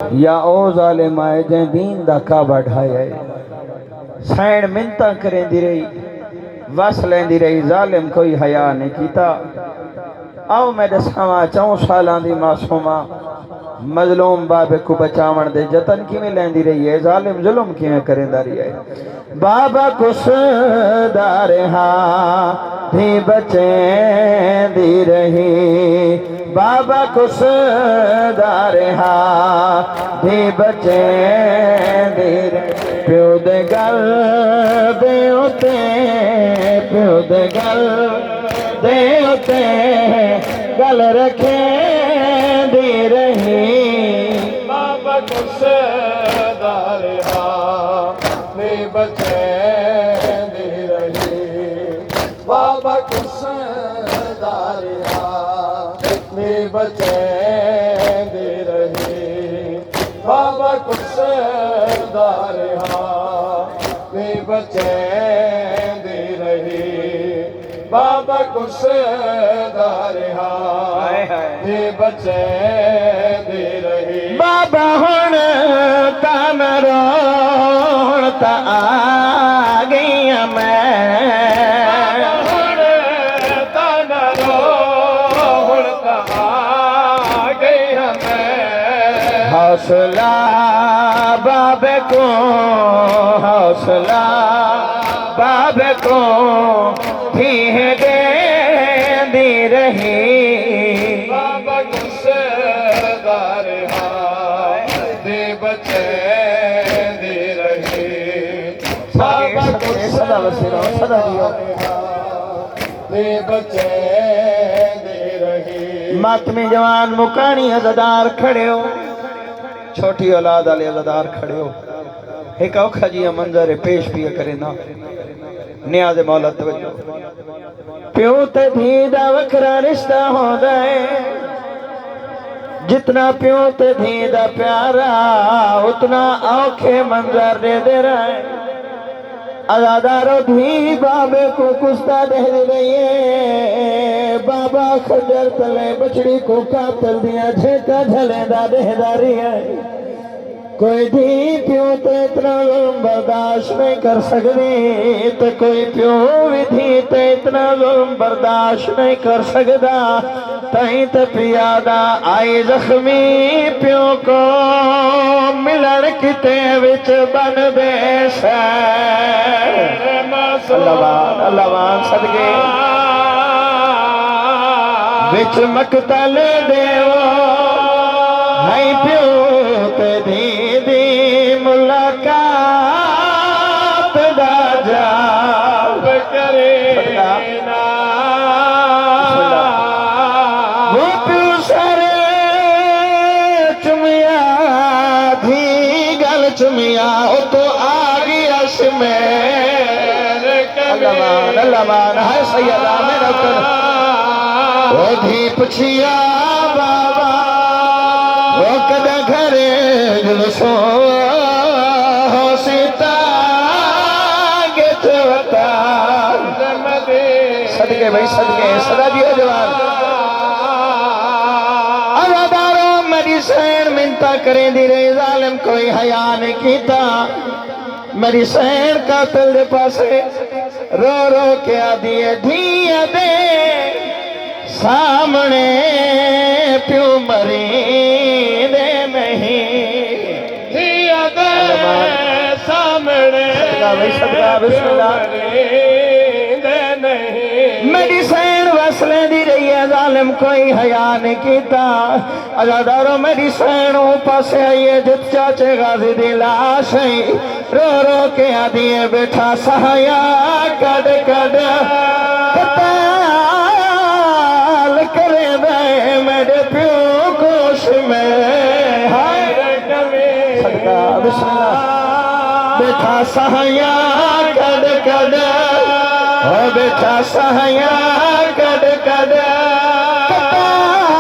या ओ जालिम आए जै दीन दा काबा ढाया सैन मिन्नतां करेंदी रही वस लेंदी रही जालिम कोई हया नहीं कीता। आओ मैं दसावां 4 सालां दी मासूमा मजलूम बाबे को बचावन दे जतन किवें लैंदी रही है, जालिम जुल्म किवें करेंदा रही है। बाबा कुसदा रहा धी बचेंदी रही, बाबा कुसदा रहा धी बचेंदी रही। प्यो दे गल दे उते, प्यो दे गल दे उते गल रखेंदी रही। बाबा कुसदा रहा धी बचेंदी रही, बाबा कुसदा रहा धी बचेंदी रही, बाबा कुसदा रहा धी बचेंदी रही, बाबा कुसदा रहा धी बचेंदी रही। बाबा हुण तन रोण ता आ गई मैं, हुण तन रोण ता आ गई मैं। हौसला बाबे को, हौसला बाबे को थी देंदी रही। बाबा कुसदा रहा धी बचेंदी रही, बाबा सदा वसीरा सदा जियो। धी बचेंदी रही। मातमी जवान मुकानी अज़ादार खड़े हो, छोटी औलाद वाले अज़ादार खड़े हो। एक औखा जी मंजर पेश पिया करे ना नियाज़ मौला तवज्जो। प्यो ते धी दा वखरा रिश्ता होंदा है, जितना प्यो ते धी दा प्यारा उतना औखे मंजर दे दे रहे। अज़ादारो धी बाबे को कुस्ता दे रही है, बाबा खंजर तले बछड़ी को कातल दिया झेका झलेंदा देहदारी है। कोई धी प्यो तो इतना जुल्म बर्दाश्त नहीं कर सकती, तो कोई प्यो भी धी तो इतना जुल्म बर्दाश्त नहीं कर सकता। तई तो पियादा आई जख्मी प्यो को मिलन किते विच बन बेश। अल्लाहवान अल्लाहवान सदके विच मकतल देवो है प्यो ते धी मुलाकात दा जाब करे ना। वो प्यो सर चुमिया धी गल चुमिया ओ तो आ गया शमेर। अल्लाहवान है सैयदा मेरा कर ओ धी पुछिया बाबा वो कदा घरे जुलसो सीता गेटवता। सदके भाई सदके सदा दियो जवान। अज़ादारो मेरी सैन मिन्नता करें दी रही, जालिम कोई हया नहीं कीता। मेरी सैन कातिल दे पासे रो रो के आदी है धिया दे सामने प्यो मरी दे नहीं। धिया दे सामने दे नहीं। मेरी सैन वसले दी रही है, जालिम कोई हया नहीं कीता। अज़ादारो मेरी सैन पासे आई है जित चाचे गाजी दी लाश है, रो रो के आदी है बेटा सहाया कद कद कताल करे दे मेरे प्यो कोश में। हाय सदका बिस्मिल्लाह बेटा सहाया कद कद ओ बेटा सहाया कद कद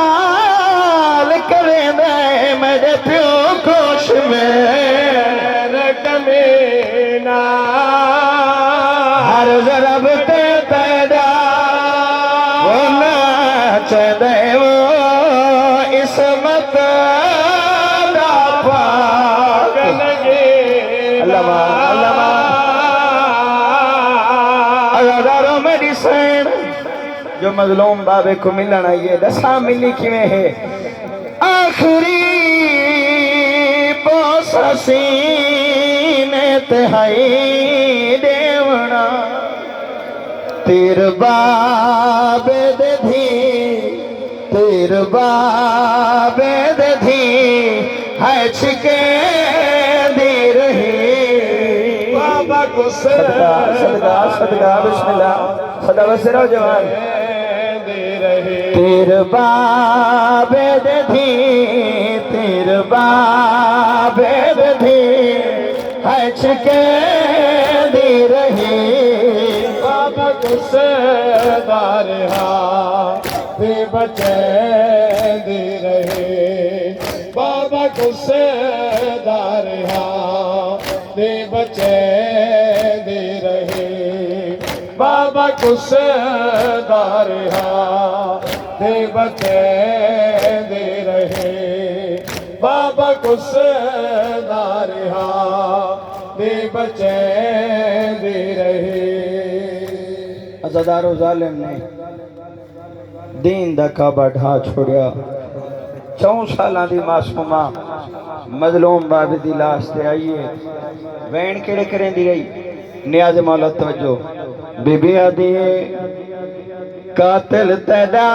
कताल करे दे मेरे प्यो कोश में। कमीना हर जरब ते पैदा वो नाच दे वो इसमत दा जो मजलूम बाबे को मिलन आई है। दसा मिली किवें है आखिरी बोसा सीने ते हाई देवना तेर बाबे दे धी तेर बाबे दे धी है छिके दी रही बाबा को सदका सदका सदका बिस्मिल्लाह सदा वसरो जवान दे रहे तेर बाबे दे धी तेर बाबे दे धी है छिके दी रही बाबा को सदार दे बचे दे रहे बाबा को सदार दे बचे दे रहे बाबा को सदार दे बचे दे रहे बाबा को सदार दे बचे दे रहे अज़ादारो जालिम ने दीन दा काबा ढा छोड़िया 4 सालां दी मासूमा मजलूम बाबे दी लाश ते आई है वैन केड़े करेंदी रही नियाज मौला तवज्जो बीबी आदी कातिल तैदा